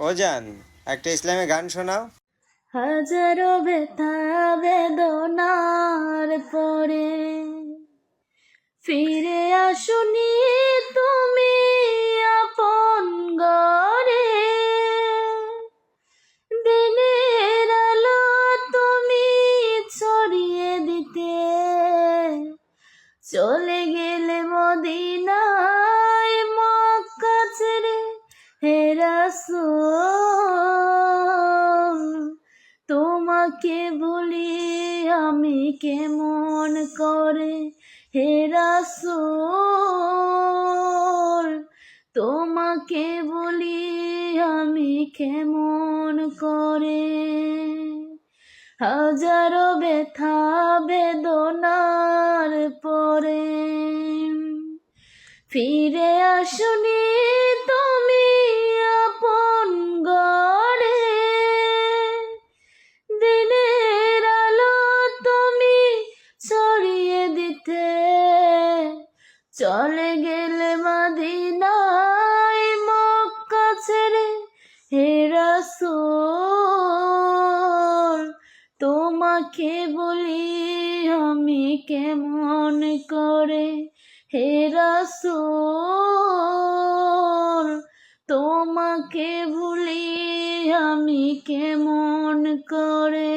ও জান, একটা ইসলামী গান শোনাও। হাজারো ব্যথা বেদনার পরে ফিরে আসুনি তুমি আপন ঘরে। দিনের আলো তুমি ছড়িয়ে দিতে চলে গেলে মদিনায় মক্কা ছেড়ে। হে রাসূল, তোমাকে ভুলি আমি কেমন করে। হে রাসূল, তোমাকে ভুলি আমি কেমন করে। হাজারো ব্যথা বেদনার পরে ফিরে আসুনি তুমি আপন ঘরে। দিনের আলো তুমি ছড়িয়ে দিতে চলে গেলে মদিনায় মক্কা ছেড়ে। হে রাসূল, তোমাকে বলি আমি কেমন করে। হে রাসূল, তোমাকে ভুলি আমি কেমন করে।